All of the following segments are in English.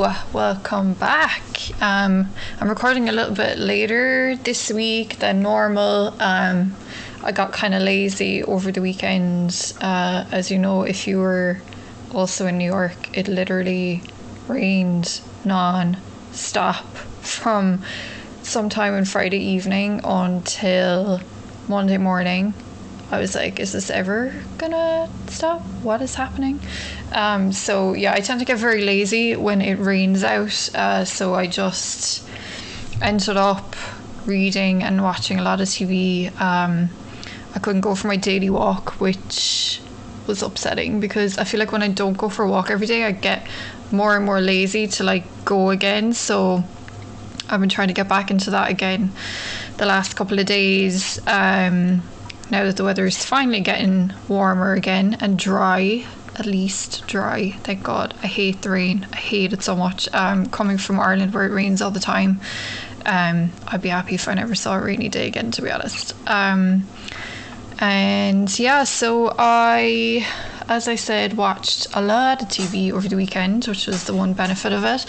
Hello, welcome back. I'm recording a little bit later this week than normal. I got kind of lazy over the weekend. As you know, if you were also in New York, it literally rained non-stop from sometime on Friday evening until Monday morning. I was like, is this ever gonna stop? What is happening? So yeah, I tend to get very lazy when it rains out. So I just ended up reading and watching a lot of TV. I couldn't go for my daily walk, which was upsetting because I feel like when I don't go for a walk every day, I get more and more lazy to like go again. So I've been trying to get back into that again the last couple of days. Now that the weather is finally getting warmer again and dry, at least dry, thank God. I hate the rain. I hate it so much. Coming from Ireland where it rains all the time, I'd be happy if I never saw a rainy day again, to be honest. And yeah, so I, as I said, watched a lot of TV over the weekend, which was the one benefit of it.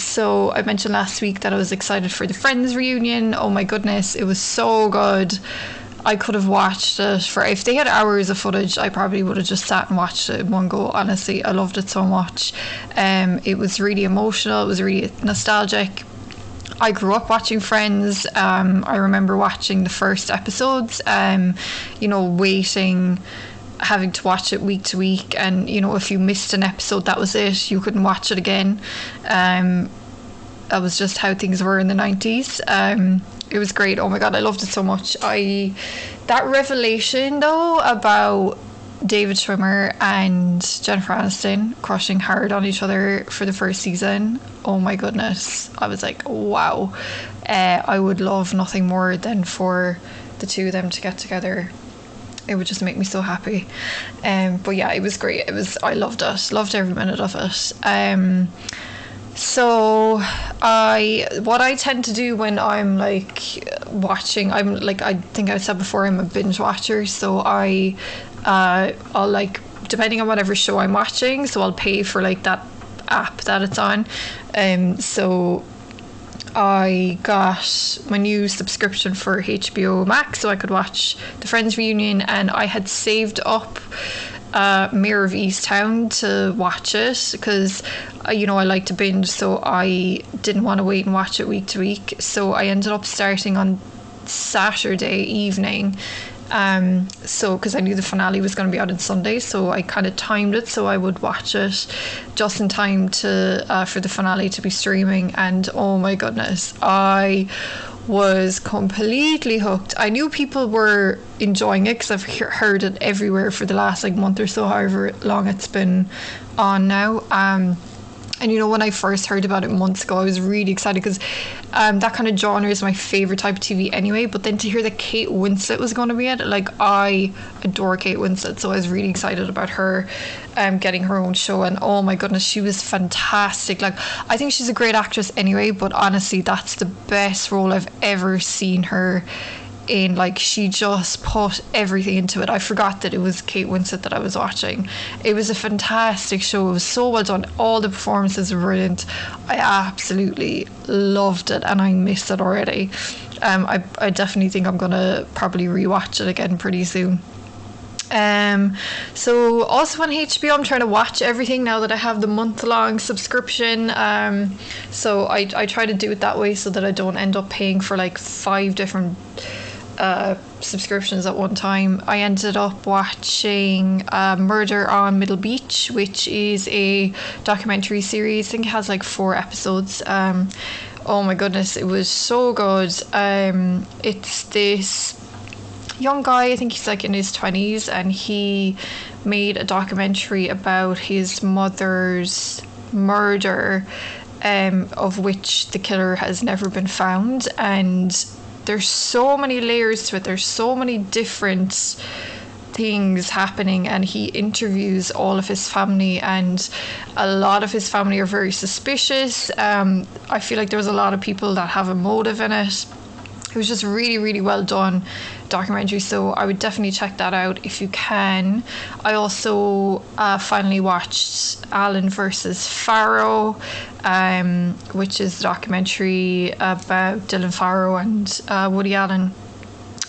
So I mentioned last week that I was excited for the Friends reunion. Oh my goodness, it was so good. I could have watched it for, if they had hours of footage, I probably would have just sat and watched it in one go. Honestly, I loved it so much. It was really emotional. It was really nostalgic. I grew up watching Friends. I remember watching the first episodes, waiting, having to watch it week to week. And, if you missed an episode, that was it. You couldn't watch it again. That was just how things were in the 90s. It was great. Oh my God, I loved it so much. That revelation though about David Schwimmer and Jennifer Aniston crushing hard on each other for the first season. Oh my goodness. I was like, wow. I would love nothing more than for the two of them to get together. It would just make me so happy. But yeah, it was great. I loved it. Loved every minute of it. So what I tend to do when I'm like watching, I'm like, I think I said before, I'm a binge watcher. So I'll like, depending on whatever show I'm watching, so I'll pay for like that app that it's on. So I got my new subscription for HBO Max so I could watch the Friends reunion, and I had saved up Mayor of Easttown to watch it because I like to binge, so I didn't want to wait and watch it week to week. So I ended up starting on Saturday evening, so because I knew the finale was going to be out on Sunday, so I kind of timed it so I would watch it just in time to for the finale to be streaming. And oh my goodness, I was completely hooked. I knew people were enjoying it because I've heard it everywhere for the last like month or so, however long it's been on now. And when I first heard about it months ago, I was really excited because that kind of genre is my favourite type of TV anyway. But then to hear that Kate Winslet was going to be it, like, I adore Kate Winslet, so I was really excited about her getting her own show. And oh my goodness, she was fantastic. Like, I think she's a great actress anyway, but honestly, that's the best role I've ever seen her in. Like, she just put everything into it. I forgot that it was Kate Winslet that I was watching. It was a fantastic show. It was so well done. All the performances were brilliant. I absolutely loved it, and I missed it already. I definitely think I'm gonna probably rewatch it again pretty soon. So also on HBO, I'm trying to watch everything now that I have the month-long subscription. So I try to do it that way so that I don't end up paying for like 5 different subscriptions at one time. I ended up watching Murder on Middle Beach, which is a documentary series. I think it has like 4 episodes. Oh my goodness, it was so good. It's this young guy, I think he's like in his 20s, and he made a documentary about his mother's murder, of which the killer has never been found. And there's so many layers to it. There's so many different things happening, and he interviews all of his family, and a lot of his family are very suspicious. I feel like there was a lot of people that have a motive in it. it was just really, really well done documentary. So I would definitely check that out if you can. I also finally watched Alan versus Farrow, which is a documentary about Dylan Farrow and Woody Allen.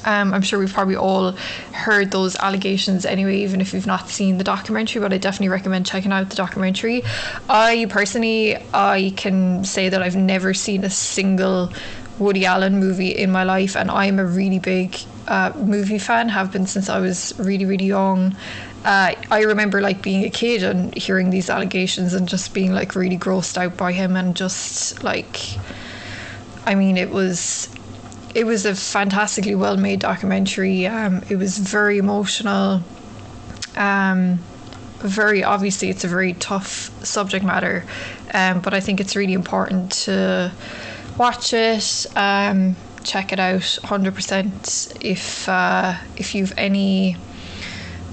I'm sure we've probably all heard those allegations anyway, even if you've not seen the documentary, but I definitely recommend checking out the documentary. I can say that I've never seen a single Woody Allen movie in my life, and I'm a really big movie fan, have been since I was really, really young. I remember like being a kid and hearing these allegations and just being like really grossed out by him, and just like, I mean, it was a fantastically well made documentary. It was very emotional. Very obviously, it's a very tough subject matter, but I think it's really important to watch it. Check it out 100%. If you've any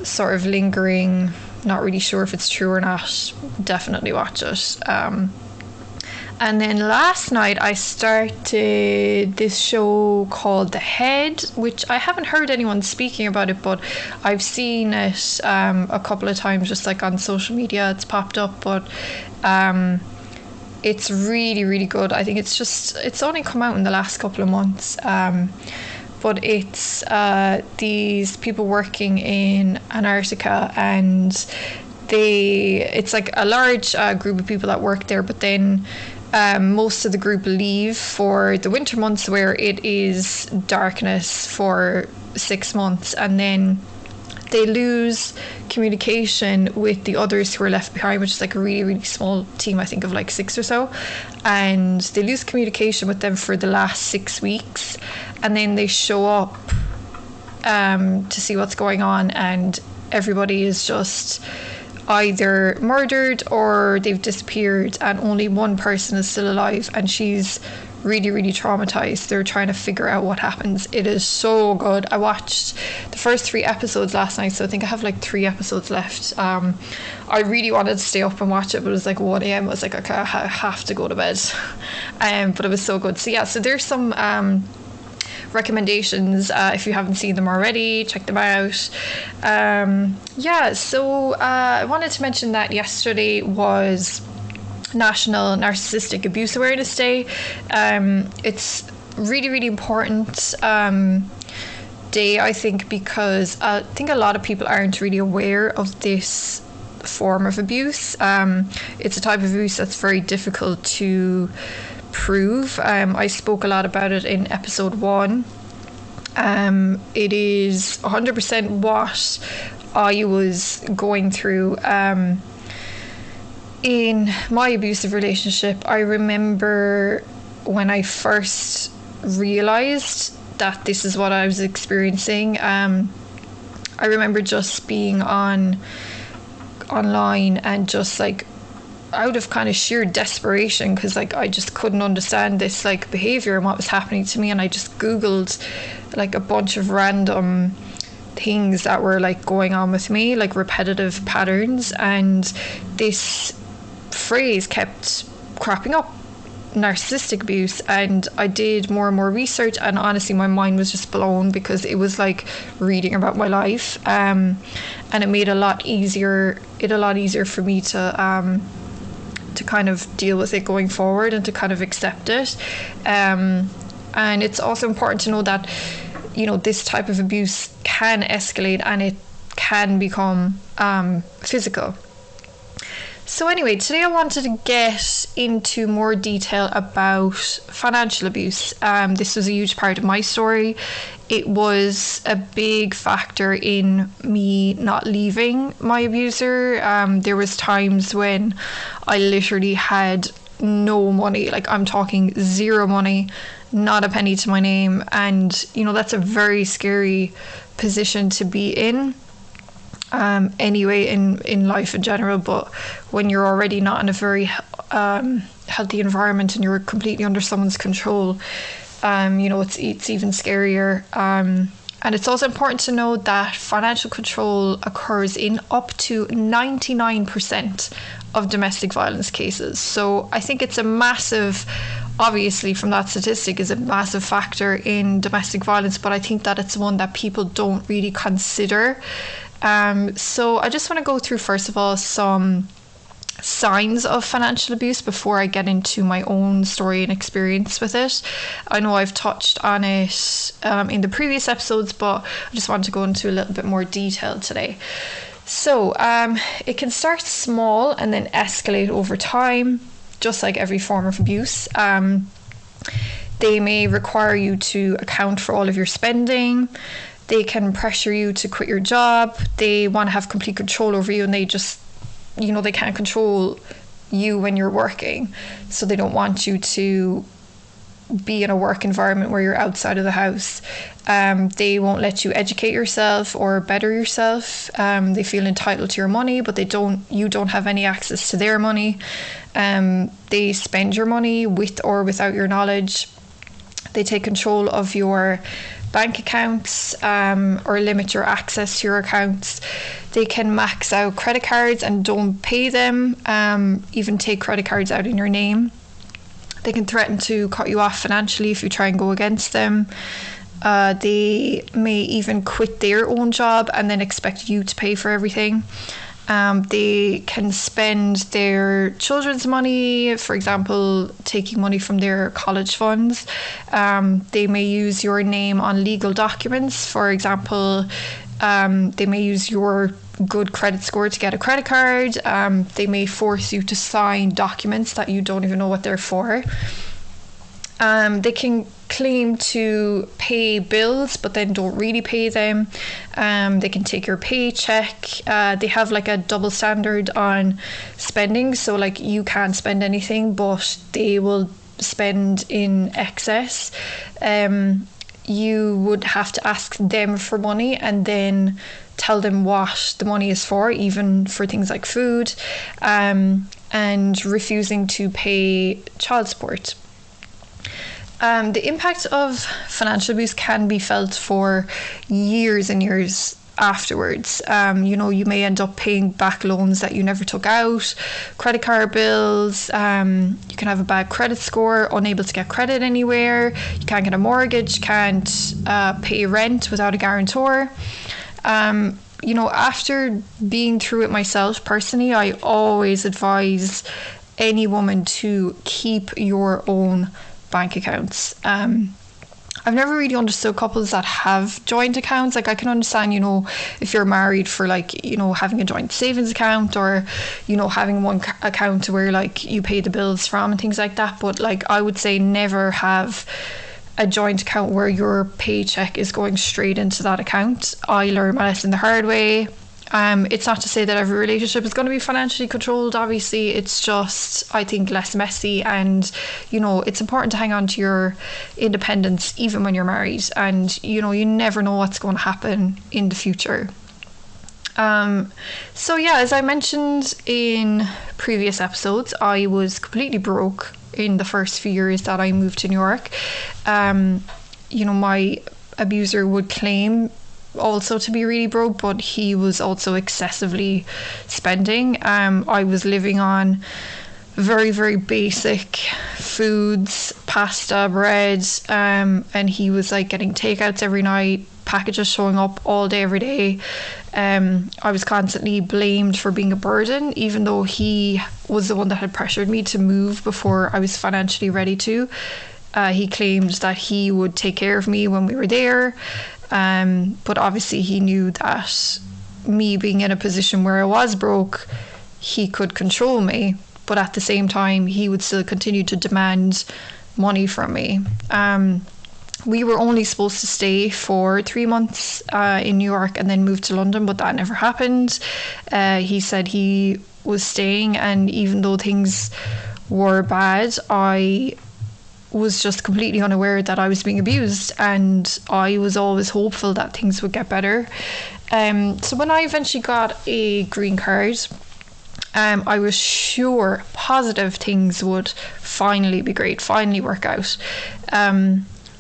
sort of lingering, not really sure if it's true or not, definitely watch it. And then last night I started this show called The Head, which I haven't heard anyone speaking about it, but I've seen it a couple of times just like on social media. It's popped up, but it's really, really good. I think it's only come out in the last couple of months. But it's these people working in Antarctica, and it's like a large group of people that work there, but then most of the group leave for the winter months, where it is darkness for 6 months, and then they lose communication with the others who are left behind, which is like a really, really small team, I think of like 6 or so, and they lose communication with them for the last 6 weeks, and then they show up to see what's going on, and everybody is just either murdered or they've disappeared, and only one person is still alive, and she's really, really traumatized. They're trying to figure out what happens. It is so good. I watched the first 3 episodes last night, so I think I have like 3 episodes left. I really wanted to stay up and watch it, but it was like 1 a.m. I was like, okay, I have to go to bed. But it was so good. So yeah, so there's some recommendations. If you haven't seen them already, check them out. So I wanted to mention that yesterday was National Narcissistic Abuse Awareness Day. It's really, really important day, I think, because I think a lot of people aren't really aware of this form of abuse. It's a type of abuse that's very difficult to prove. I spoke a lot about it in episode 1. It is 100% what I was going through in my abusive relationship. I remember when I first realized that this is what I was experiencing. I remember just being online and just like out of kind of sheer desperation, because like I just couldn't understand this like behavior and what was happening to me, and I just googled like a bunch of random things that were like going on with me, like repetitive patterns, and this phrase kept cropping up: narcissistic abuse. And I did more and more research, and honestly my mind was just blown, because it was like reading about my life, and it made it a lot easier for me to kind of deal with it going forward and to kind of accept it. And it's also important to know that, you know, this type of abuse can escalate and it can become physical. So anyway, today I wanted to get into more detail about financial abuse. This was a huge part of my story. It was a big factor in me not leaving my abuser. There was times when I literally had no money, like I'm talking 0 money, not a penny to my name. And, you know, that's a very scary position to be in. Anyway, in life in general, but when you're already not in a very healthy environment and you're completely under someone's control, you know, it's even scarier. And it's also important to know that financial control occurs in up to 99% of domestic violence cases. So I think it's a massive obviously from that statistic is a massive factor in domestic violence, but I think that it's one that people don't really consider. So I just want to go through, first of all, some signs of financial abuse before I get into my own story and experience with it. I know I've touched on it in the previous episodes, but I just want to go into a little bit more detail today. So it can start small and then escalate over time, just like every form of abuse. They may require you to account for all of your spending. They can pressure you to quit your job. They want to have complete control over you, and they just, they can't control you when you're working. So they don't want you to be in a work environment where you're outside of the house. They won't let you educate yourself or better yourself. They feel entitled to your money, but you don't have any access to their money. They spend your money with or without your knowledge. They take control of your bank accounts or limit your access to your accounts. They can max out credit cards and don't pay them, even take credit cards out in your name. They can threaten to cut you off financially if you try and go against them. They may even quit their own job and then expect you to pay for everything. They can spend their children's money, for example, taking money from their college funds. They may use your name on legal documents. For example, they may use your good credit score to get a credit card. They may force you to sign documents that you don't even know what they're for. They can claim to pay bills but then don't really pay them. They can take your paycheck. They have like a double standard on spending, so like you can't spend anything, but they will spend in excess. You would have to ask them for money and then tell them what the money is for, even for things like food, and refusing to pay child support. The impact of financial abuse can be felt for years and years afterwards. You may end up paying back loans that you never took out, credit card bills. You can have a bad credit score, unable to get credit anywhere. You can't get a mortgage, can't pay rent without a guarantor. After being through it myself personally, I always advise any woman to keep your own bank accounts. I've never really understood couples that have joint accounts. Like, I can understand, if you're married, for having a joint savings account, or having one account where you pay the bills from and things like that, but I would say never have a joint account where your paycheck is going straight into that account. I learned my lesson the hard way. It's not to say that every relationship is going to be financially controlled, obviously. It's just, I think, less messy, and it's important to hang on to your independence even when you're married, and you never know what's going to happen in the future. As I mentioned in previous episodes, I was completely broke in the first few years that I moved to New York. My abuser would claim also to be really broke, but he was also excessively spending. I was living on very, very basic foods, pasta, bread, and he was getting takeouts every night, packages showing up all day, every day. I was constantly blamed for being a burden, even though he was the one that had pressured me to move before I was financially ready to. He claimed that he would take care of me when we were there. But obviously he knew that me being in a position where I was broke, he could control me, but at the same time he would still continue to demand money from me. We were only supposed to stay for 3 months in New York and then move to London, but that never happened. He said he was staying, and even though things were bad, I was just completely unaware that I was being abused, and I was always hopeful that things would get better. So when I eventually got a green card, I was positive things would finally be great, finally work out.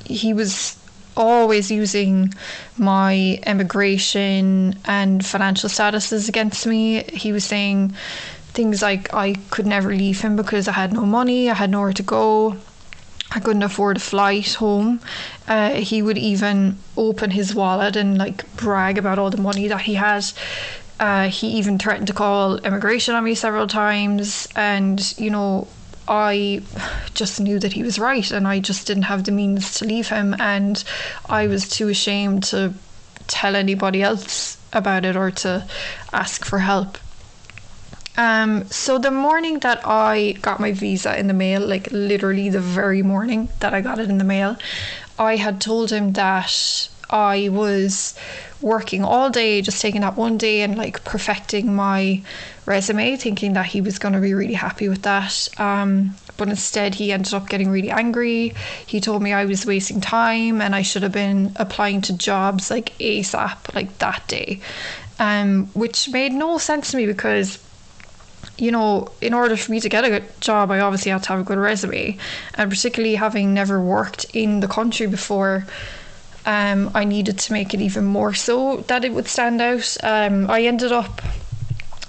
He was always using my immigration and financial statuses against me. He was saying things like I could never leave him because I had no money, I had nowhere to go. I couldn't afford a flight home. He would even open his wallet and like brag about all the money that he had. He even threatened to call immigration on me several times, and you know, I just knew that he was right, and I just didn't have the means to leave him, and I was too ashamed to tell anybody else about it or to ask for help. So the morning that I got my visa in the mail, like literally the very morning that I got it in the mail, I had told him that I was working all day, just taking that one day and like perfecting my resume, thinking that he was going to be really happy with that. But instead he ended up getting really angry. He told me I was wasting time and I should have been applying to jobs like ASAP, like that day, which made no sense to me because, you know, in order for me to get a good job, I obviously had to have a good resume, and particularly having never worked in the country before, I needed to make it even more so that it would stand out. I ended up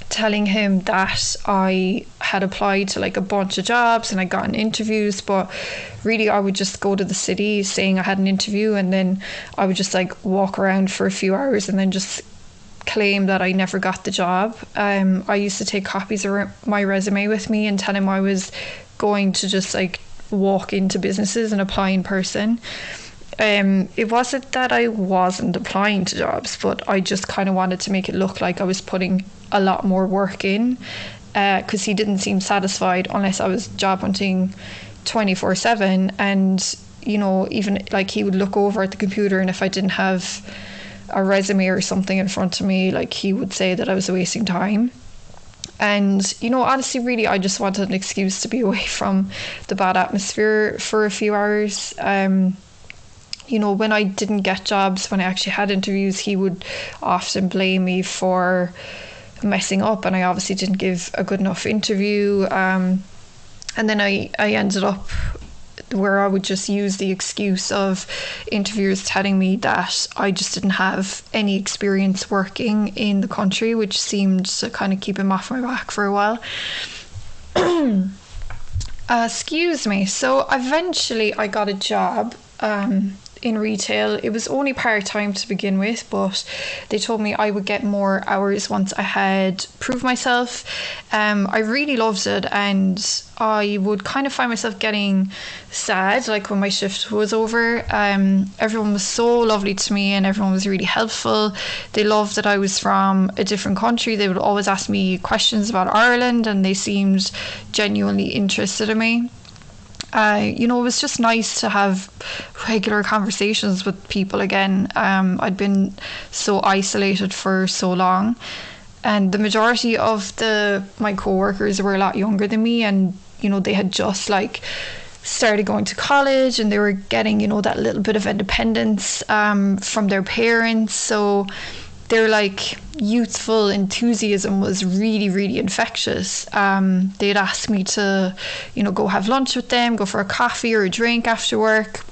telling him that I had applied to like a bunch of jobs and I gotten interviews, but really I would just go to the city saying I had an interview, and then I would just like walk around for a few hours and then just claim that I never got the job. I used to take copies of my resume with me and tell him I was going to just like walk into businesses and apply in person. It wasn't that I wasn't applying to jobs, but I just kind of wanted to make it look like I was putting a lot more work in, because he didn't seem satisfied unless I was job hunting 24/7. And you know, even like he would look over at the computer, and if I didn't have a resume or something in front of me, like he would say that I was wasting time. And you know, honestly, really I just wanted an excuse to be away from the bad atmosphere for a few hours. You know, when I didn't get jobs, when I actually had interviews, he would often blame me for messing up, and I obviously didn't give a good enough interview. And then I ended up where I would just use the excuse of interviewers telling me that I just didn't have any experience working in the country, which seemed to kind of keep him off my back for a while. Excuse me. So eventually I got a job in retail. It was only part-time to begin with, but they told me I would get more hours once I had proved myself. I really loved it, and I would kind of find myself getting sad like when my shift was over. Everyone was so lovely to me and everyone was really helpful. They loved that I was from a different country. They would always ask me questions about Ireland, and they seemed genuinely interested in me. You know, it was just nice to have regular conversations with people again. I'd been so isolated for so long, and the majority of my co-workers were a lot younger than me, and you know, they had just like started going to college and they were getting, you know, that little bit of independence from their parents. So their like youthful enthusiasm was really, really infectious. They'd ask me to, you know, go have lunch with them, go for a coffee or a drink after work.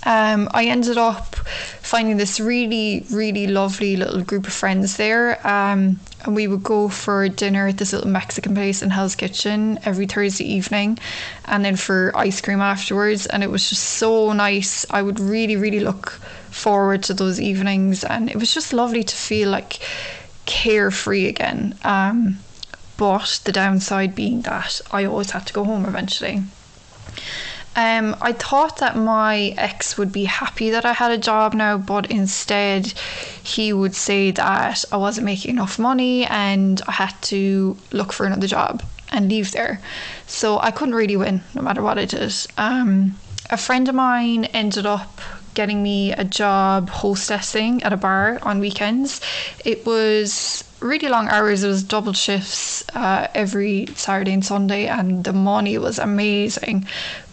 I ended up finding this really, really lovely little group of friends there, and we would go for dinner at this little Mexican place in Hell's Kitchen every Thursday evening, and then for ice cream afterwards, and it was just so nice. I would really, really look forward to those evenings, and it was just lovely to feel like carefree again. But the downside being that I always had to go home eventually. I thought that my ex would be happy that I had a job now, but instead he would say that I wasn't making enough money and I had to look for another job and leave there. So I couldn't really win no matter what I did. A friend of mine ended up getting me a job hostessing at a bar on weekends. It was really long hours. It was double shifts every Saturday and Sunday, and the money was amazing.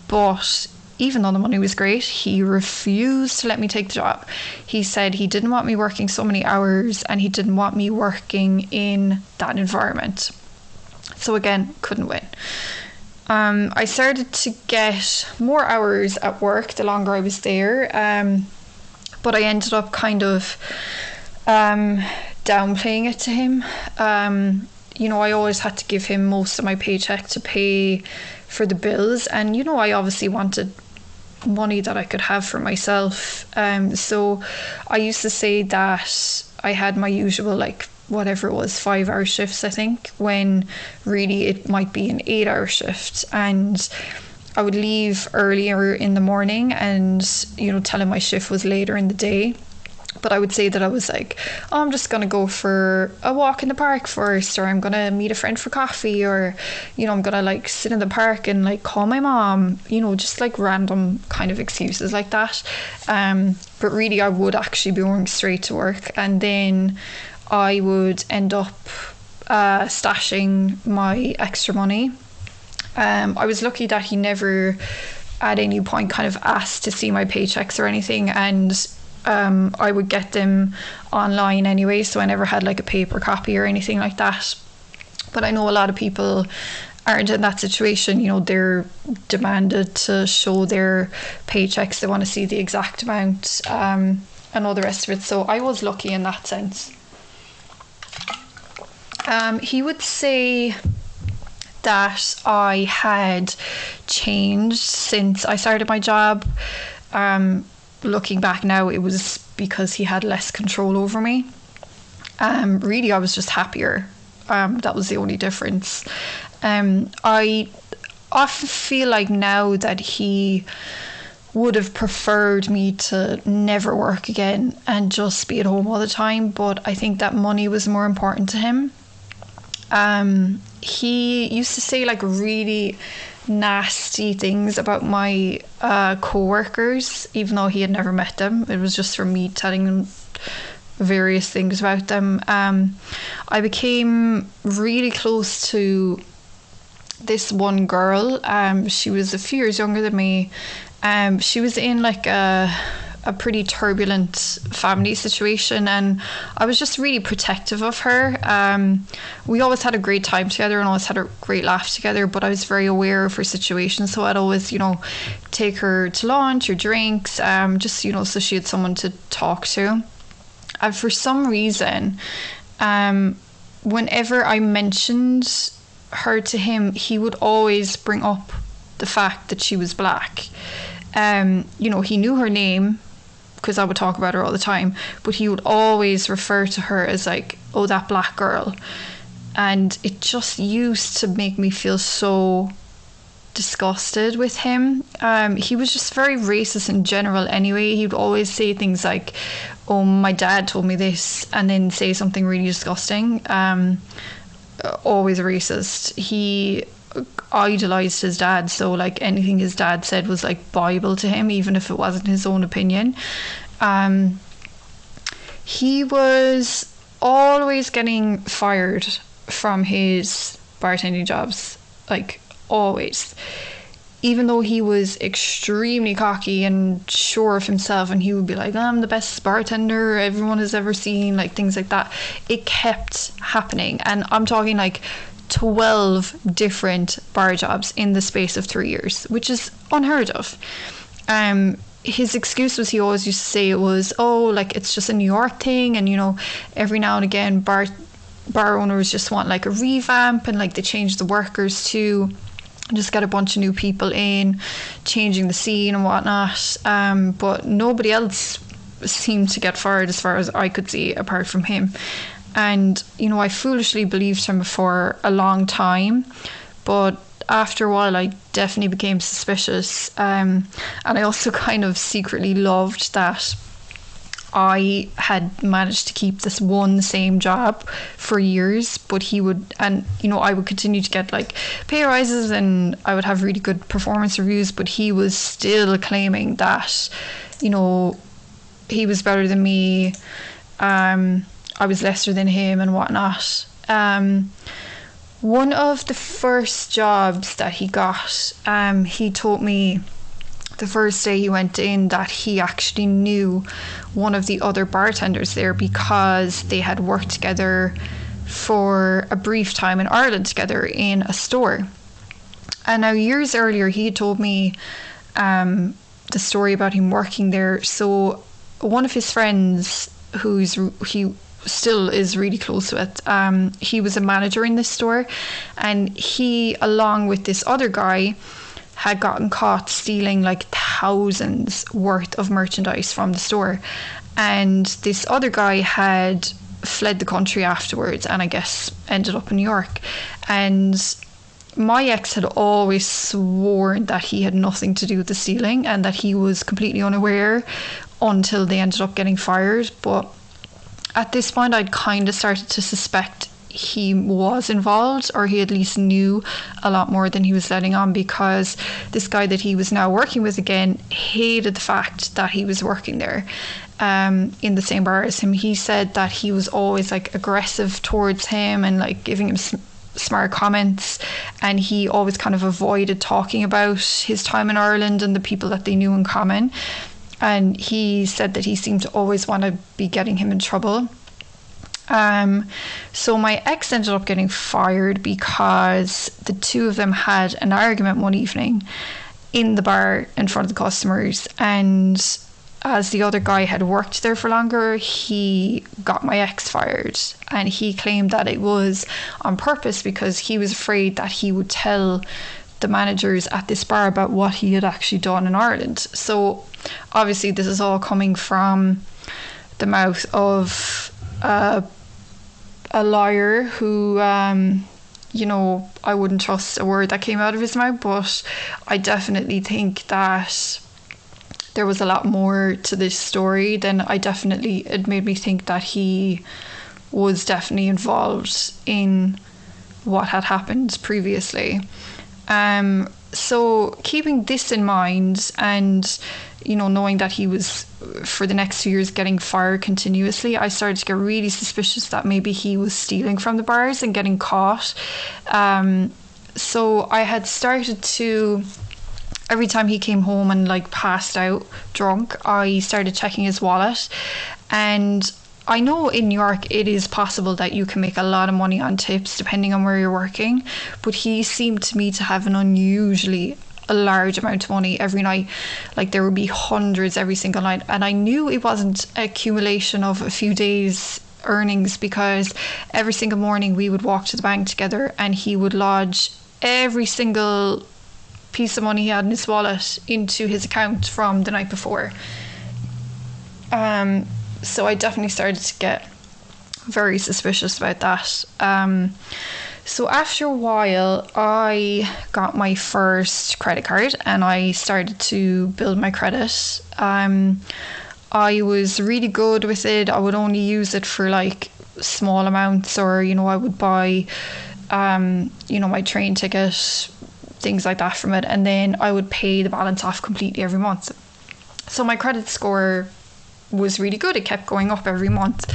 But even though the money was great, he refused to let me take the job. He said he didn't want me working so many hours and he didn't want me working in that environment. So again, couldn't win. I started to get more hours at work the longer I was there, but I ended up kind of downplaying it to him. You know, I always had to give him most of my paycheck to pay for the bills, and you know, I obviously wanted money that I could have for myself. So I used to say that I had my usual, like, whatever it was, 5-hour shifts, I think, when really it might be an 8-hour shift. And I would leave earlier in the morning and, you know, tell him my shift was later in the day. But I would say that I was like, oh, I'm just going to go for a walk in the park first, or I'm going to meet a friend for coffee, or, you know, I'm going to like sit in the park and like call my mom, you know, just like random kind of excuses like that. But really I would actually be going straight to work, and then I would end up stashing my extra money. I was lucky that he never at any point kind of asked to see my paychecks or anything, and I would get them online anyway, so I never had like a paper copy or anything like that. But I know a lot of people aren't in that situation. You know, they're demanded to show their paychecks, they want to see the exact amount, and all the rest of it. So I was lucky in that sense. He would say that I had changed since I started my job. Looking back now, it was because he had less control over me. Really, I was just happier. That was the only difference. I often feel like now that he would have preferred me to never work again and just be at home all the time, but I think that money was more important to him. He used to say like really nasty things about my co-workers, even though he had never met them. It was just from me telling him various things about them. I became really close to this one girl. She was a few years younger than me. She was in like a pretty turbulent family situation, and I was just really protective of her. We always had a great time together and always had a great laugh together, but I was very aware of her situation, so I'd always, you know, take her to lunch or drinks, just, you know, so she had someone to talk to. And for some reason, whenever I mentioned her to him, he would always bring up the fact that she was black. You know, he knew her name because I would talk about her all the time, but he would always refer to her as like, oh, that black girl. And it just used to make me feel so disgusted with him. He was just very racist in general anyway. He would always say things like, oh, my dad told me this, and then say something really disgusting. Always racist. He idolized his dad, so like anything his dad said was like Bible to him, even if it wasn't his own opinion. He was always getting fired from his bartending jobs, like always, even though he was extremely cocky and sure of himself, and he would be like, I'm the best bartender everyone has ever seen, like things like that. It kept happening, and I'm talking like 12 different bar jobs in the space of 3 years, which is unheard of. His excuse was, he always used to say it was, oh, like it's just a New York thing, and you know, every now and again bar owners just want like a revamp, and like they change the workers too, just get a bunch of new people in, changing the scene and whatnot. But nobody else seemed to get fired as far as I could see, apart from him. And, you know, I foolishly believed him for a long time, but after a while I definitely became suspicious. And I also kind of secretly loved that I had managed to keep this one same job for years, but he would, and, you know, I would continue to get like pay rises and I would have really good performance reviews, but he was still claiming that, you know, he was better than me. I was lesser than him and whatnot. One of the first jobs that he got, he told me the first day he went in that he actually knew one of the other bartenders there because they had worked together for a brief time in Ireland together in a store. And now years earlier he had told me the story about him working there. So one of his friends, he still is really close with, he was a manager in this store, and he, along with this other guy, had gotten caught stealing like thousands worth of merchandise from the store, and this other guy had fled the country afterwards and I guess ended up in New York. And my ex had always sworn that he had nothing to do with the stealing and that he was completely unaware until they ended up getting fired. But at this point I'd kind of started to suspect he was involved, or he at least knew a lot more than he was letting on, because this guy that he was now working with again hated the fact that he was working there in the same bar as him. He said that he was always like aggressive towards him and like giving him smart comments, and he always kind of avoided talking about his time in Ireland and the people that they knew in common. And he said that he seemed to always want to be getting him in trouble. So my ex ended up getting fired because the two of them had an argument one evening in the bar in front of the customers, and as the other guy had worked there for longer, he got my ex fired, and he claimed that it was on purpose because he was afraid that he would tell the managers at this bar about what he had actually done in Ireland. So obviously this is all coming from the mouth of a lawyer who I wouldn't trust a word that came out of his mouth, but I definitely think that there was a lot more to this story than it made me think that he was definitely involved in what had happened previously. So keeping this in mind, and knowing that he was for the next 2 years getting fired continuously, I started to get really suspicious that maybe he was stealing from the bars and getting caught. So I had started to, every time he came home and like passed out drunk, I started checking his wallet. And I know in New York it is possible that you can make a lot of money on tips depending on where you're working, but he seemed to me to have an unusually a large amount of money every night. Like there would be hundreds every single night, and I knew it wasn't an accumulation of a few days earnings, because every single morning we would walk to the bank together and he would lodge every single piece of money he had in his wallet into his account from the night before. So I definitely started to get very suspicious about that. So after a while, I got my first credit card and I started to build my credit. I was really good with it. I would only use it for like small amounts, or I would buy my train ticket, things like that from it, and then I would pay the balance off completely every month. So my credit score was really good. It kept going up every month.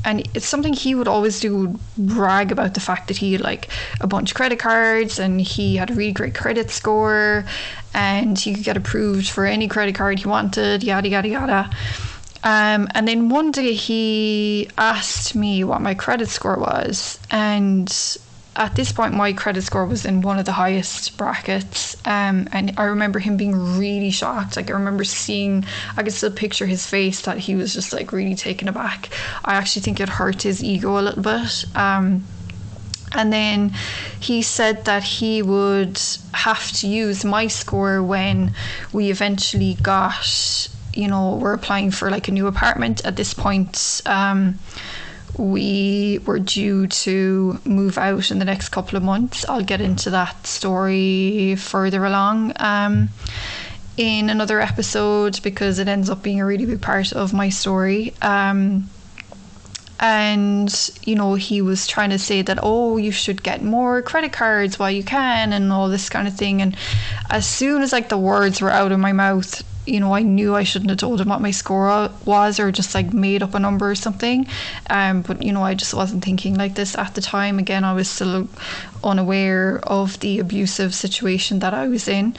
And it's something he would always do, brag about the fact that he had like a bunch of credit cards and he had a really great credit score and he could get approved for any credit card he wanted, yada, yada, yada. And then one day he asked me what my credit score was. And at this point, my credit score was in one of the highest brackets. And I remember him being really shocked. Like I remember I could still picture his face, that he was just like really taken aback. I actually think it hurt his ego a little bit. And then he said that he would have to use my score when we eventually got, we're applying for like a new apartment. At this point, we were due to move out in the next couple of months. I'll get into that story further along in another episode, because it ends up being a really big part of my story. And he was trying to say that, you should get more credit cards while you can and all this kind of thing. And as soon as like the words were out of my mouth, I knew I shouldn't have told him what my score was, or just like made up a number or something. But I just wasn't thinking like this at the time. Again, I was still unaware of the abusive situation that I was in.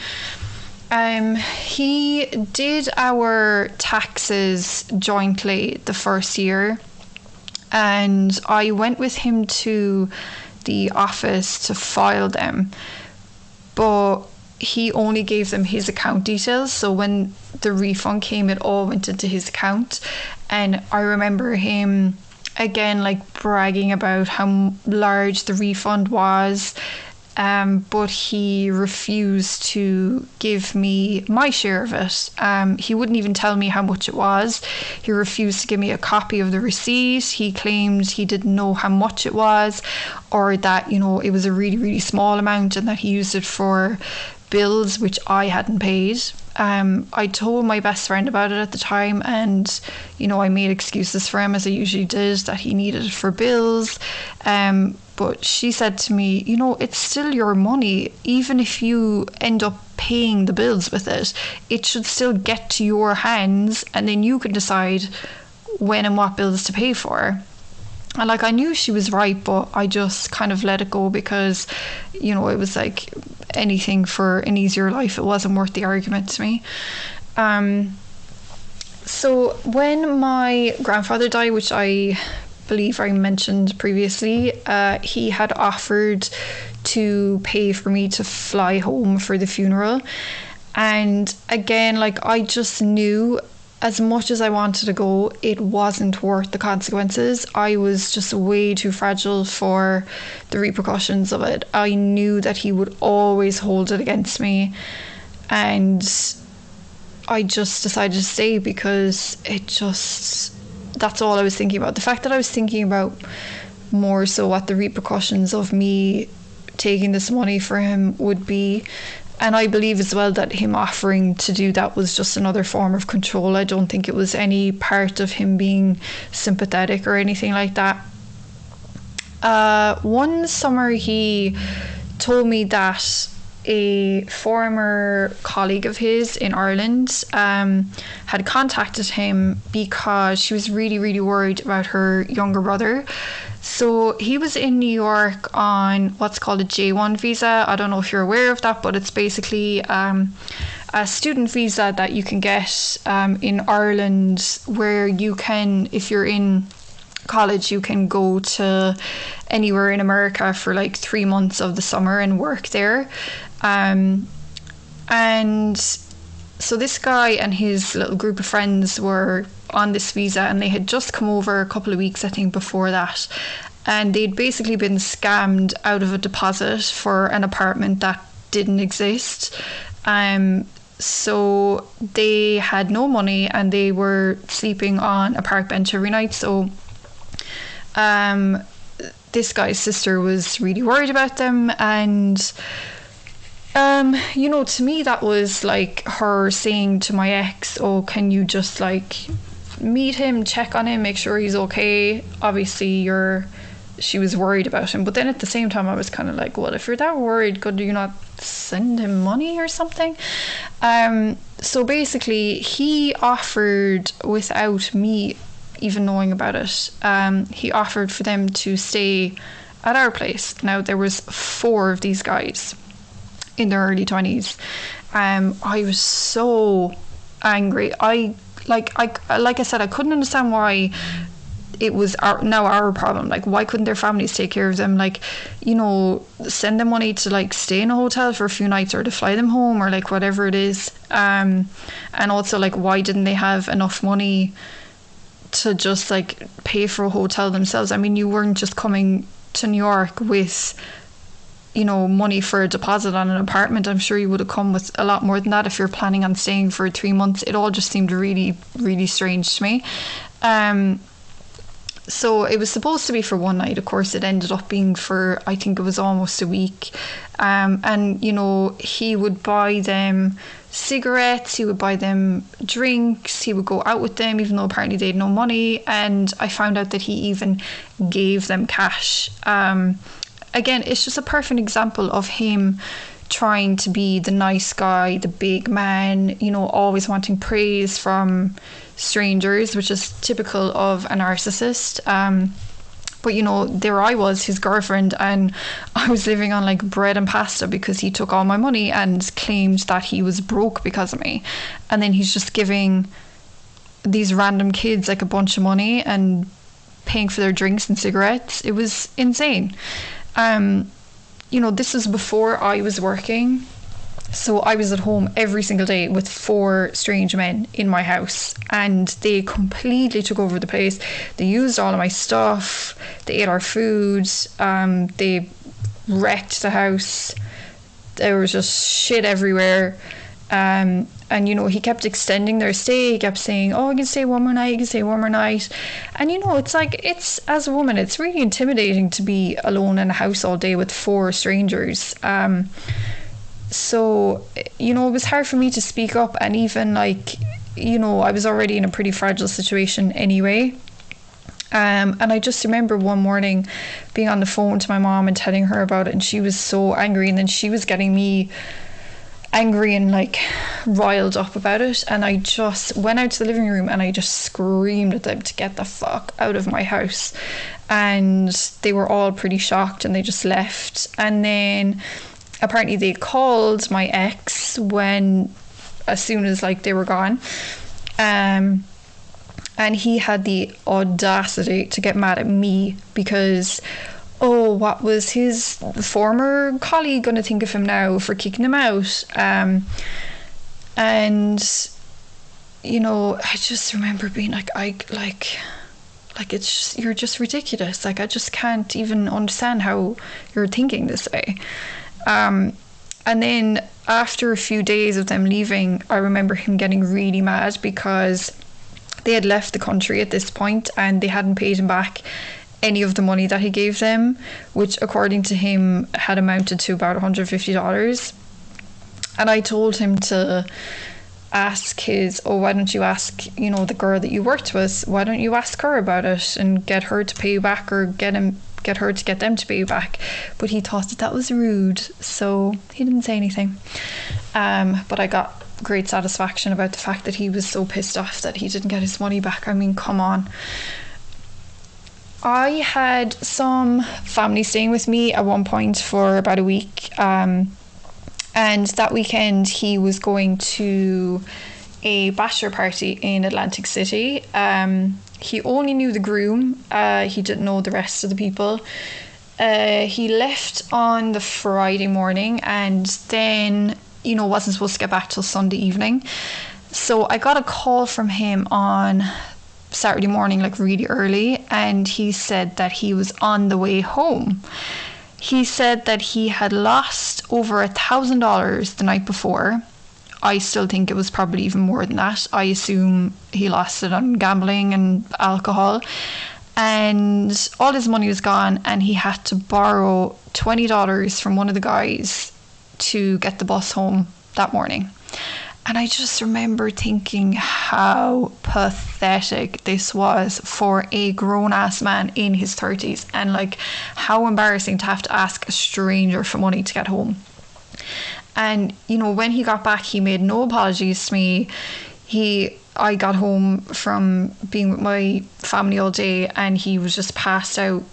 He did our taxes jointly the first year, and I went with him to the office to file them, but he only gave them his account details. So when the refund came, it all went into his account. And I remember him again like bragging about how large the refund was, but he refused to give me my share of it. He wouldn't even tell me how much it was. He refused to give me a copy of the receipt. He claimed he didn't know how much it was, or that, you know, it was a really, really small amount and that he used it for bills which I hadn't paid. I told my best friend about it at the time, and, you know, I made excuses for him, as I usually did, that he needed it for bills. But she said to me, you know, it's still your money. Even if you end up paying the bills with it, it should still get to your hands, and then you can decide when and what bills to pay for. And like, I knew she was right, but I just kind of let it go because, you know, it was like anything for an easier life. It wasn't worth the argument to me. So when my grandfather died, which I believe I mentioned previously, he had offered to pay for me to fly home for the funeral. And again, like, I just knew, as much as I wanted to go, it wasn't worth the consequences. I was just way too fragile for the repercussions of it. I knew that he would always hold it against me, and I just decided to stay because that's all I was thinking about. The fact that I was thinking about more so what the repercussions of me taking this money for him would be. And I believe as well that him offering to do that was just another form of control. I don't think it was any part of him being sympathetic or anything like that. One summer he told me that a former colleague of his in Ireland had contacted him because she was really, really worried about her younger brother. So he was in New York on what's called a J1 visa. I don't know if you're aware of that, but it's basically a student visa that you can get in Ireland, where you can, if you're in college, you can go to anywhere in America for like 3 months of the summer and work there. And so this guy and his little group of friends were on this visa, and they had just come over a couple of weeks, I think, before that, and they'd basically been scammed out of a deposit for an apartment that didn't exist. So they had no money and they were sleeping on a park bench every night. So this guy's sister was really worried about them, and you know, to me that was like her saying to my ex, oh, can you just like meet him, check on him, make sure he's okay. Obviously she was worried about him, but then at the same time I was kind of like, well, if you're that worried, could you not send him money or something? So basically he offered, without me even knowing about it, he offered for them to stay at our place. Now there was 4 of these guys in their early 20s. I was so angry. Like I said, I couldn't understand why it was our problem. Like, why couldn't their families take care of them? Like, you know, send them money to like stay in a hotel for a few nights, or to fly them home, or like whatever it is. And also, like, why didn't they have enough money to just like pay for a hotel themselves? I mean, you weren't just coming to New York with, you know, money for a deposit on an apartment. I'm sure you would have come with a lot more than that if you're planning on staying for 3 months. It all just seemed really, really strange to me. So it was supposed to be for one night. Of course, it ended up being for, I think it was almost a week. And, you know, he would buy them cigarettes, he would buy them drinks, he would go out with them, even though apparently they had no money. And I found out that he even gave them cash. Again, it's just a perfect example of him trying to be the nice guy, the big man, you know, always wanting praise from strangers, which is typical of a narcissist. But, you know, there I was, his girlfriend, and I was living on like bread and pasta because he took all my money and claimed that he was broke because of me. And then he's just giving these random kids like a bunch of money and paying for their drinks and cigarettes. It was insane. You know, this was before I was working, so I was at home every single day with 4 strange men in my house, and they completely took over the place. They used all of my stuff, they ate our food, they wrecked the house. There was just shit everywhere. And you know, he kept extending their stay. He kept saying, oh, you can stay one more night, you can stay one more night. And you know, it's like, it's, as a woman, it's really intimidating to be alone in a house all day with 4 strangers. So, you know, it was hard for me to speak up. And even like, you know, I was already in a pretty fragile situation anyway. And I just remember one morning being on the phone to my mom and telling her about it, and she was so angry, and then she was getting me angry and like riled up about it, and I just went out to the living room and I just screamed at them to get the fuck out of my house, and they were all pretty shocked and they just left. And then apparently they called my ex as soon as like they were gone, and he had the audacity to get mad at me because, oh, what was his former colleague going to think of him now for kicking him out? And you know, I just remember being like, it's just, you're just ridiculous. Like, I just can't even understand how you're thinking this way. And then after a few days of them leaving, I remember him getting really mad because they had left the country at this point and they hadn't paid him back any of the money that he gave them, which according to him had amounted to about $150. And I told him to ask why don't you ask, you know, the girl that you worked with, why don't you ask her about it and get her to pay you back, or get her to get them to pay you back. But he thought that was rude, so he didn't say anything. But I got great satisfaction about the fact that he was so pissed off that he didn't get his money back. I mean, come on. I had some family staying with me at one point for about a week, and that weekend he was going to a bachelor party in Atlantic City. He only knew the groom, he didn't know the rest of the people. He left on the Friday morning and then, you know, wasn't supposed to get back till Sunday evening. So I got a call from him on Saturday morning, like really early, and he said that he was on the way home. He said that he had lost over $1,000 the night before. I still think it was probably even more than that. I assume he lost it on gambling and alcohol, and all his money was gone, and he had to borrow $20 from one of the guys to get the bus home that morning. And I just remember thinking how pathetic this was for a grown-ass man in his 30s, and like how embarrassing to have to ask a stranger for money to get home. And you know, when he got back, he made no apologies to me. I got home from being with my family all day and he was just passed out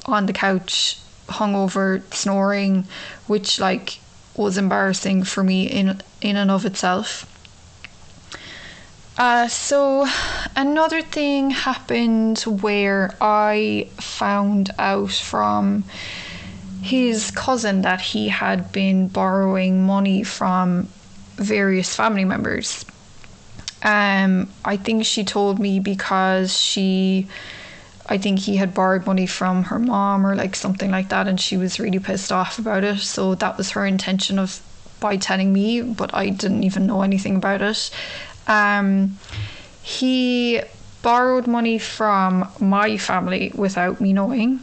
on the couch, hungover, snoring, which like was embarrassing for me in and of itself. So another thing happened where I found out from his cousin that he had been borrowing money from various family members. I think she told me because I think he had borrowed money from her mom or like something like that, and she was really pissed off about it. So that was her intention by telling me, but I didn't even know anything about it. He borrowed money from my family without me knowing,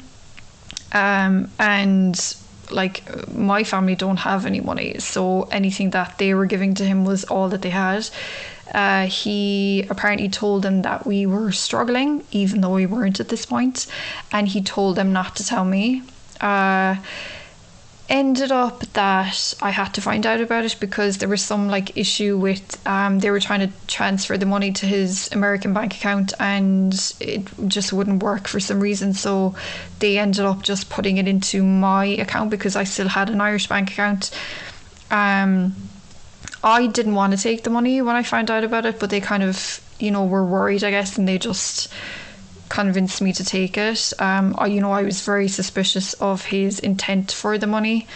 and like my family don't have any money, so anything that they were giving to him was all that they had. He apparently told them that we were struggling, even though we weren't at this point, and he told them not to tell me. Ended up that I had to find out about it because there was some like issue with they were trying to transfer the money to his American bank account and it just wouldn't work for some reason, so they ended up just putting it into my account because I still had an Irish bank account. I didn't want to take the money when I found out about it, but they kind of, you know, were worried, I guess, and they just convinced me to take it. I was very suspicious of his intent for the money.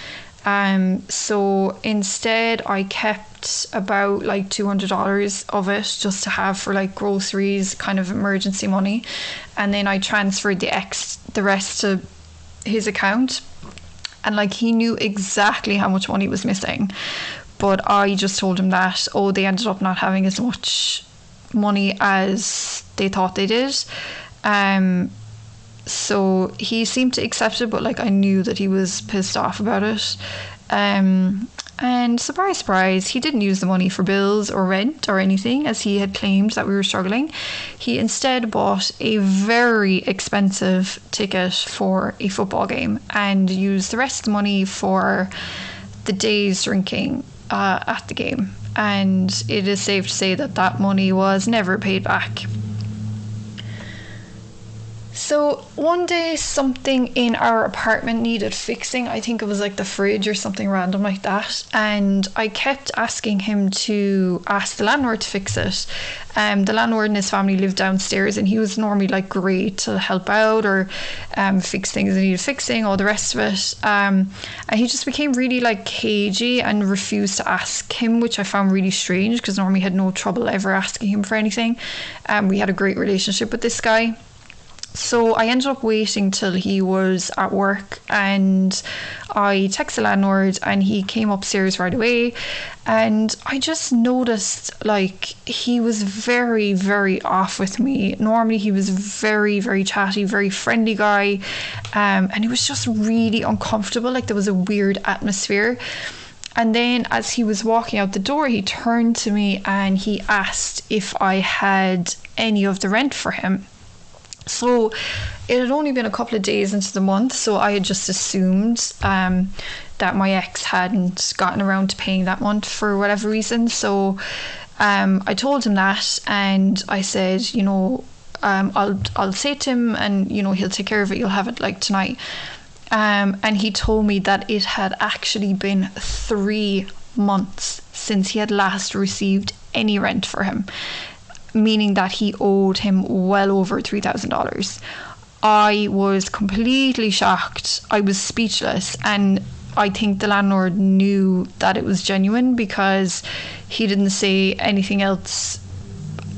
So instead I kept about like $200 of it just to have for like groceries, kind of emergency money. And then I transferred the rest to his account. And like, he knew exactly how much money was missing, but I just told him that, they ended up not having as much money as they thought they did. So he seemed to accept it, but like, I knew that he was pissed off about it. And surprise, surprise, he didn't use the money for bills or rent or anything, as he had claimed that we were struggling. He instead bought a very expensive ticket for a football game and used the rest of the money for the day's drinking at the game. And it is safe to say that that money was never paid back. So one day, something in our apartment needed fixing. I think it was like the fridge or something random like that, and I kept asking him to ask the landlord to fix it. The landlord and his family lived downstairs, and he was normally like great to help out or fix things that needed fixing, all the rest of it. And he just became really like cagey and refused to ask him, which I found really strange, because normally I had no trouble ever asking him for anything. We had a great relationship with this guy. So I ended up waiting till he was at work, and I texted the landlord, and he came upstairs right away. And I just noticed like he was very, very off with me. Normally he was very, very chatty, very friendly guy, and it was just really uncomfortable. Like, there was a weird atmosphere. And then as he was walking out the door, he turned to me and he asked if I had any of the rent for him. So it had only been a couple of days into the month, so I had just assumed that my ex hadn't gotten around to paying that month for whatever reason. So I told him that, and I said, I'll say to him, and he'll take care of it, you'll have it like tonight. And he told me that it had actually been 3 months since he had last received any rent for him, meaning that he owed him well over $3,000. I was completely shocked. I was speechless, and I think the landlord knew that it was genuine, because he didn't say anything else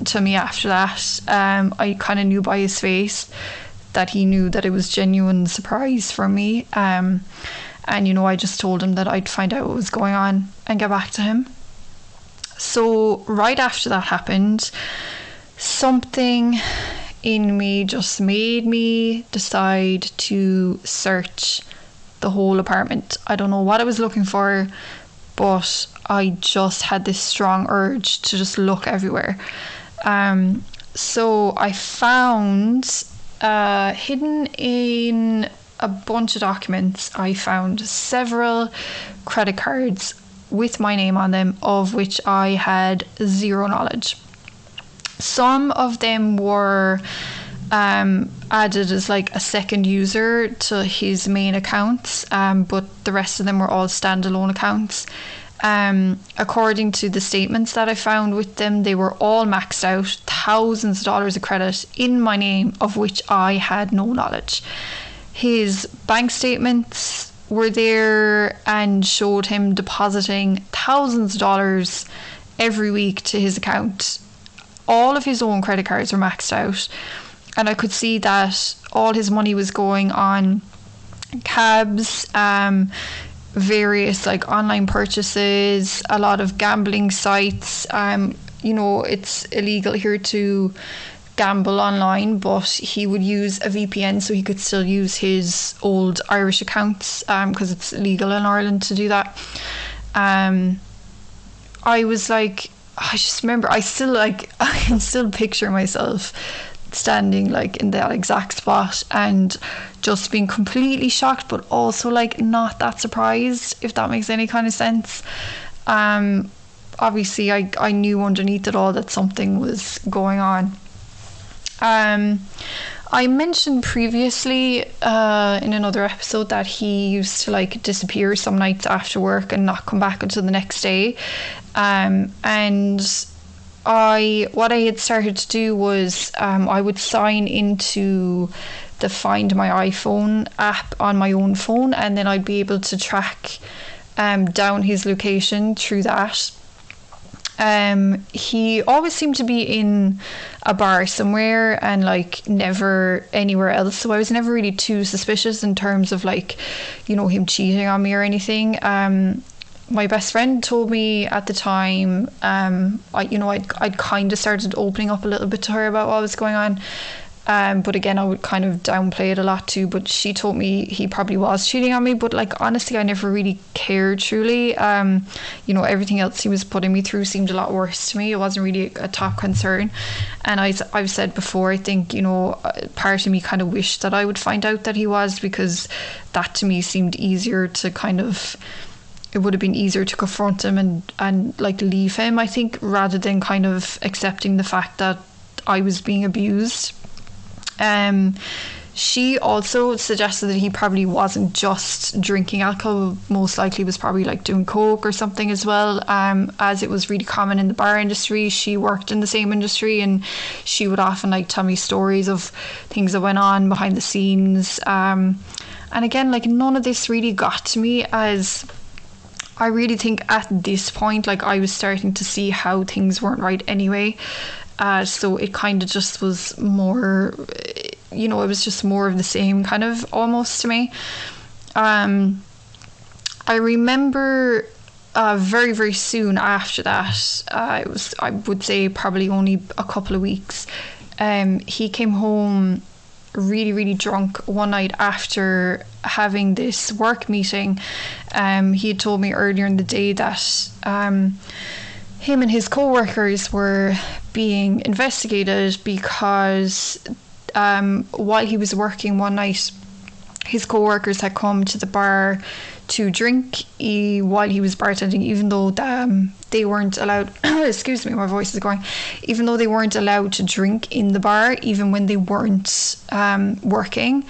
to me after that. I kind of knew by his face that he knew that it was genuine surprise from me. And I just told him that I'd find out what was going on and get back to him. So right after that happened, something in me just made me decide to search the whole apartment. I don't know what I was looking for, but I just had this strong urge to just look everywhere. So I found, hidden in a bunch of documents, I found several credit cards with my name on them, of which I had zero knowledge. Some of them were added as like a second user to his main accounts, but the rest of them were all standalone accounts. According to the statements that I found with them, they were all maxed out, thousands of dollars of credit in my name, of which I had no knowledge. His bank statements were there and showed him depositing thousands of dollars every week to his account. All of his own credit cards were maxed out, and I could see that all his money was going on cabs, various like online purchases, a lot of gambling sites. It's illegal here to gamble online, but he would use a VPN so he could still use his old Irish accounts, because it's illegal in Ireland to do that. I was like, I just remember, I can still picture myself standing like in that exact spot and just being completely shocked, but also like not that surprised, if that makes any kind of sense. Obviously I knew underneath it all that something was going on. I mentioned previously in another episode that he used to like disappear some nights after work and not come back until the next day. And what I had started to do was I would sign into the Find My iPhone app on my own phone, and then I'd be able to track down his location through that. He always seemed to be in a bar somewhere and like never anywhere else, so I was never really too suspicious in terms of like, you know, him cheating on me or anything. My best friend told me at the time, I'd kind of started opening up a little bit to her about what was going on. But again, I would kind of downplay it a lot too. But she told me he probably was cheating on me. But like, honestly, I never really cared truly. Everything else he was putting me through seemed a lot worse to me. It wasn't really a top concern. And I've said before, I think, part of me kind of wished that I would find out that he was, because that to me seemed easier to kind of... It would have been easier to confront him and like leave him, I think, rather than kind of accepting the fact that I was being abused. She also suggested that he probably wasn't just drinking alcohol, most likely was probably like doing coke or something as well, as it was really common in the bar industry. She worked in the same industry, and she would often like tell me stories of things that went on behind the scenes, and again, like, none of this really got to me, as I really think at this point, like, I was starting to see how things weren't right anyway. So it kind of just was more, it was just more of the same kind of almost to me. I remember very, very soon after that, it was, I would say, probably only a couple of weeks, he came home really, really drunk one night after having this work meeting. He had told me earlier in the day that him and his co-workers were being investigated because while he was working one night, his co-workers had come to the bar to drink while he was bartending, even though they weren't allowed excuse me, my voice is going, even though they weren't allowed to drink in the bar, even when they weren't working,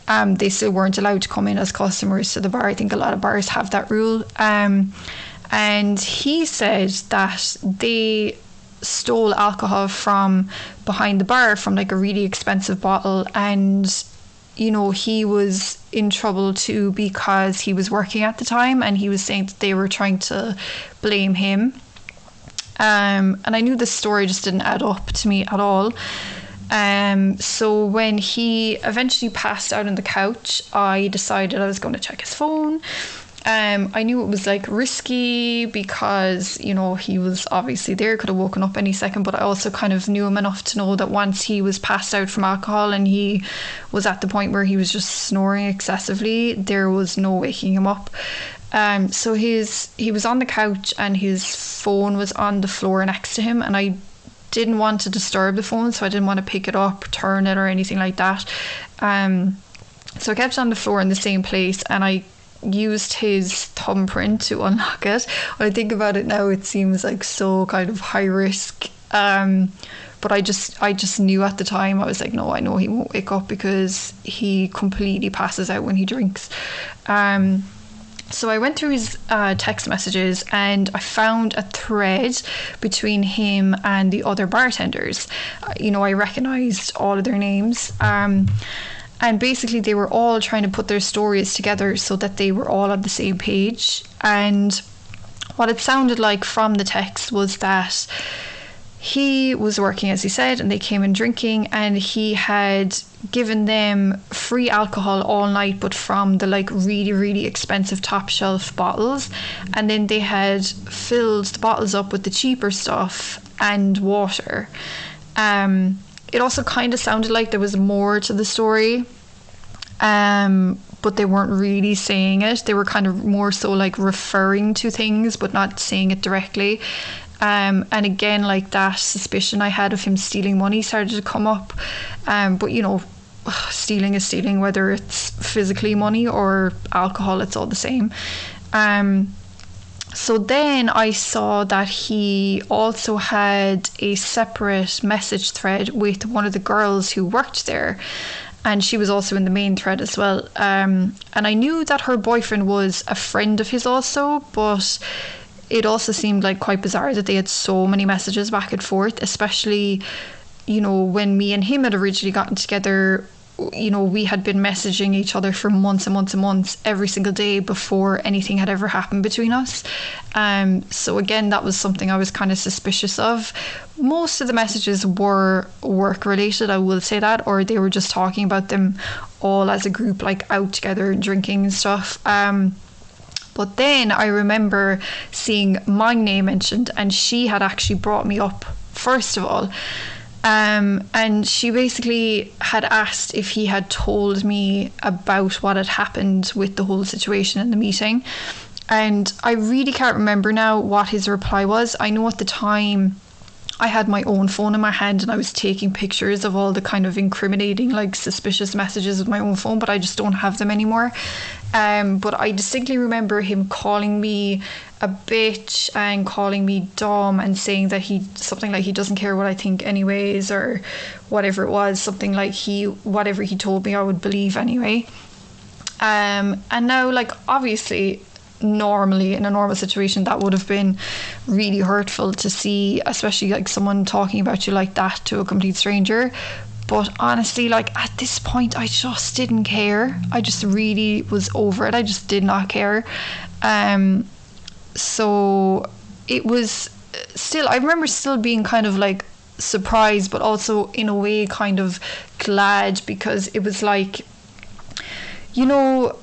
they still weren't allowed to come in as customers to the bar. I think a lot of bars have that rule. And he said that they stole alcohol from behind the bar, from like a really expensive bottle, and he was in trouble too because he was working at the time, and he was saying that they were trying to blame him. And I knew this story just didn't add up to me at all. So when he eventually passed out on the couch, I decided I was going to check his phone. I knew it was like risky because, he was obviously there, could have woken up any second, but I also kind of knew him enough to know that once he was passed out from alcohol and he was at the point where he was just snoring excessively, there was no waking him up. So he was on the couch and his phone was on the floor next to him, and I didn't want to disturb the phone, so I didn't want to pick it up, turn it or anything like that. So I kept it on the floor in the same place, and I used his thumbprint to unlock it. When I think about it now, it seems like so kind of high risk, but I just knew at the time, I was like, no, I know he won't wake up because he completely passes out when he drinks. So I went through his text messages and I found a thread between him and the other bartenders. I recognised all of their names. And basically they were all trying to put their stories together so that they were all on the same page. And what it sounded like from the text was that he was working, as he said, and they came in drinking, and he had given them free alcohol all night, but from the like really, really expensive top shelf bottles. And then they had filled the bottles up with the cheaper stuff and water. It also kind of sounded like there was more to the story, but they weren't really saying it. They were kind of more so like referring to things, but not saying it directly. And again, like, that suspicion I had of him stealing money started to come up. But stealing is stealing, whether it's physically money or alcohol, it's all the same. So then I saw that he also had a separate message thread with one of the girls who worked there, and she was also in the main thread as well. And I knew that her boyfriend was a friend of his also, but it also seemed like quite bizarre that they had so many messages back and forth, especially, when me and him had originally gotten together. you know, we had been messaging each other for months and months and months every single day before anything had ever happened between us. So again, that was something I was kind of suspicious of. Most of the messages were work related, I will say that, or they were just talking about them all as a group, like out together and drinking and stuff. But then I remember seeing my name mentioned, and she had actually brought me up first of all. And she basically had asked if he had told me about what had happened with the whole situation in the meeting. And I really can't remember now what his reply was. I know at the time I had my own phone in my hand and I was taking pictures of all the kind of incriminating, like suspicious messages with my own phone, but I just don't have them anymore. But I distinctly remember him calling me a bitch and calling me dumb and saying that something like he doesn't care what I think anyways, or whatever it was, something like whatever he told me I would believe anyway. And now, like, obviously, normally in a normal situation that would have been really hurtful to see, especially like someone talking about you like that to a complete stranger. But honestly, like, at this point I just didn't care. I just really was over it. I just did not care. So it was still, I remember still being kind of like surprised, but also in a way kind of glad, because it was like, you know,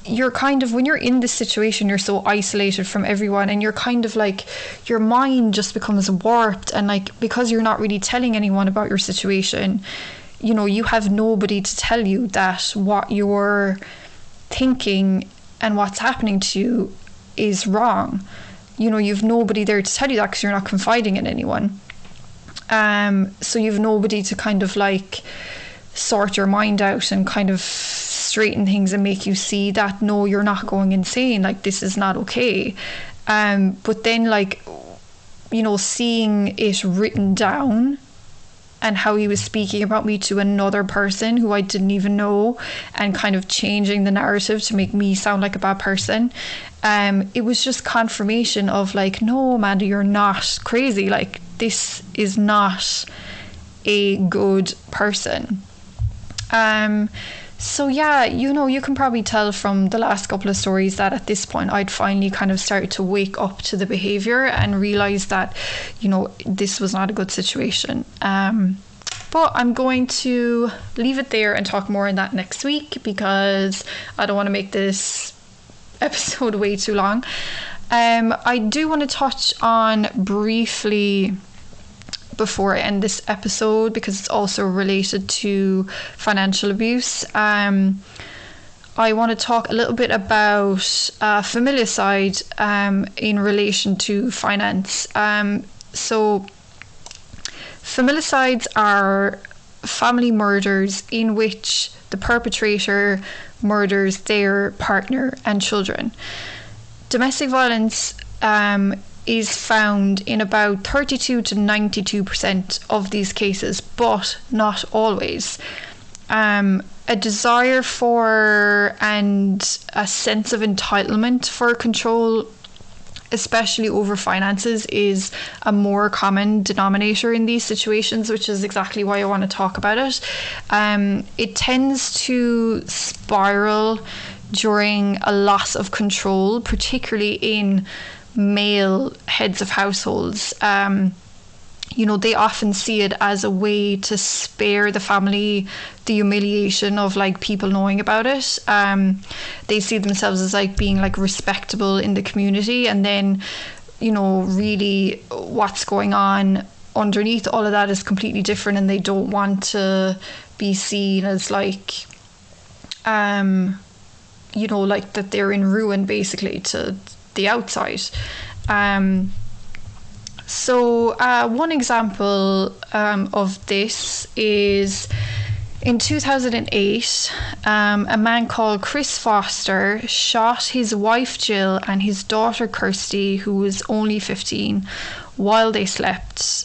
you're kind of, when you're in this situation, you're so isolated from everyone, and you're kind of like, your mind just becomes warped, and like, because you're not really telling anyone about your situation, you know, you have nobody to tell you that what you're thinking and what's happening to you is wrong. You know, you've nobody there to tell you that because you're not confiding in anyone. So you've nobody to kind of like sort your mind out and kind of straighten things and make you see that, no, you're not going insane, like this is not okay. But then, like, you know, seeing it written down and how he was speaking about me to another person who I didn't even know, and kind of changing the narrative to make me sound like a bad person, it was just confirmation of like, no, Amanda, you're not crazy, like this is not a good person. So yeah, you know, you can probably tell from the last couple of stories that at this point I'd finally kind of started to wake up to the behaviour and realise that, you know, this was not a good situation. But I'm going to leave it there and talk more on that next week, because I don't want to make this episode way too long. I do want to touch on briefly before I end this episode, because it's also related to financial abuse. I want to talk a little bit about familicide in relation to finance. So familicides are family murders in which the perpetrator murders their partner and children. Domestic violence is found in about 32 to 92% of these cases, but not always. A desire for and a sense of entitlement for control, especially over finances, is a more common denominator in these situations, which is exactly why I want to talk about it. It tends to spiral during a loss of control, particularly in male heads of households. You know, they often see it as a way to spare the family the humiliation of like people knowing about it. They see themselves as like being like respectable in the community, and then, you know, really what's going on underneath all of that is completely different, and they don't want to be seen as like you know, like that they're in ruin basically to the outside. So one example of this is in 2008, a man called Chris Foster shot his wife Jill and his daughter Kirsty, who was only 15, while they slept.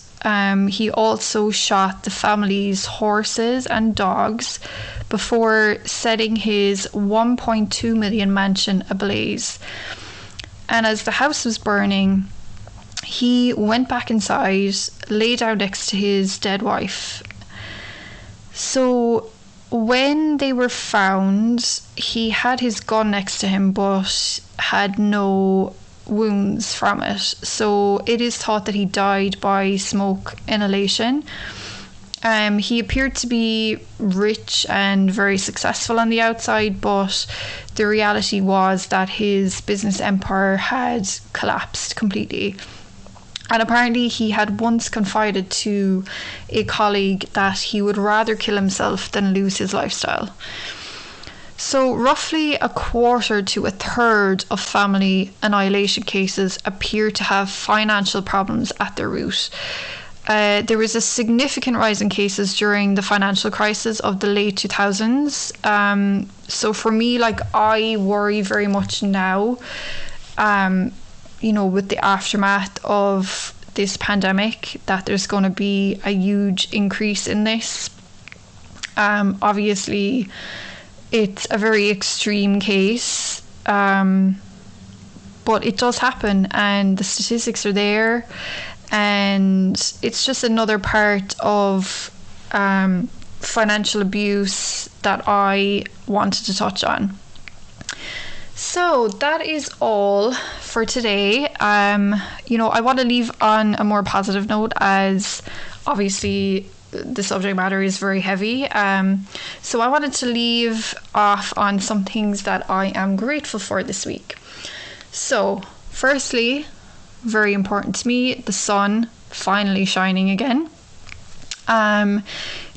He also shot the family's horses and dogs before setting his 1.2 million mansion ablaze. And as the house was burning, he went back inside, lay down next to his dead wife. So when they were found, he had his gun next to him but had no wounds from it. So it is thought that he died by smoke inhalation. He appeared to be rich and very successful on the outside, but the reality was that his business empire had collapsed completely. And apparently he had once confided to a colleague that he would rather kill himself than lose his lifestyle. So roughly a quarter to a third of family annihilation cases appear to have financial problems at their root. There was a significant rise in cases during the financial crisis of the late 2000s. So for me, like, I worry very much now, with the aftermath of this pandemic, that there's going to be a huge increase in this. Obviously, it's a very extreme case, but it does happen, and the statistics are there. And it's just another part of financial abuse that I wanted to touch on. So that is all for today. I want to leave on a more positive note, as obviously the subject matter is very heavy. So I wanted to leave off on some things that I am grateful for this week. So firstly, very important to me, the sun finally shining again.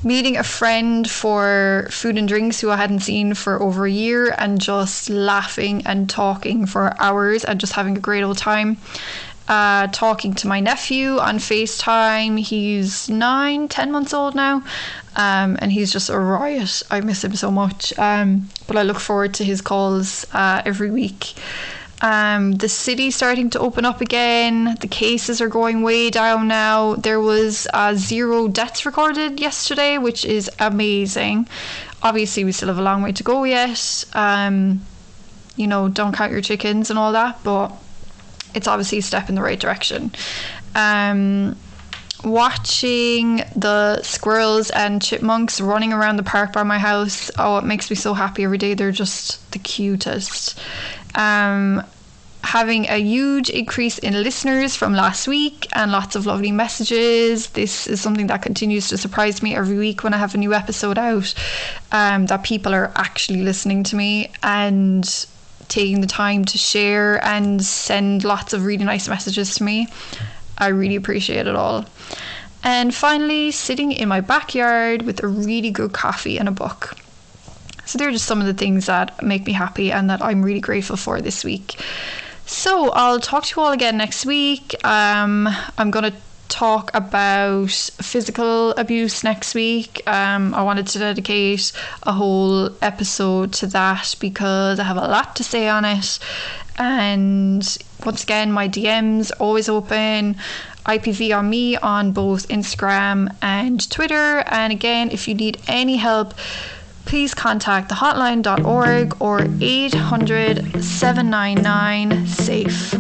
Meeting a friend for food and drinks who I hadn't seen for over a year, and just laughing and talking for hours and just having a great old time. Talking to my nephew on FaceTime. He's 9-10 months old now, and he's just a riot. I miss him so much, but I look forward to his calls every week. The city's starting to open up again. The cases are going way down now. There was 0 deaths recorded yesterday, which is amazing. Obviously, we still have a long way to go yet. Don't count your chickens and all that, but it's obviously a step in the right direction. Watching the squirrels and chipmunks running around the park by my house, it makes me so happy every day. They're just the cutest. Having a huge increase in listeners from last week and lots of lovely messages. This is something that continues to surprise me every week when I have a new episode out, that people are actually listening to me and taking the time to share and send lots of really nice messages to me. I really appreciate it all. And finally, sitting in my backyard with a really good coffee and a book. So they're just some of the things that make me happy and that I'm really grateful for this week. So I'll talk to you all again next week. I'm going to talk about physical abuse next week. I wanted to dedicate a whole episode to that because I have a lot to say on it. And once again, my DMs always open. IPV on me on both Instagram and Twitter. And again, if you need any help, please contact thehotline.org or 800 799 SAFE.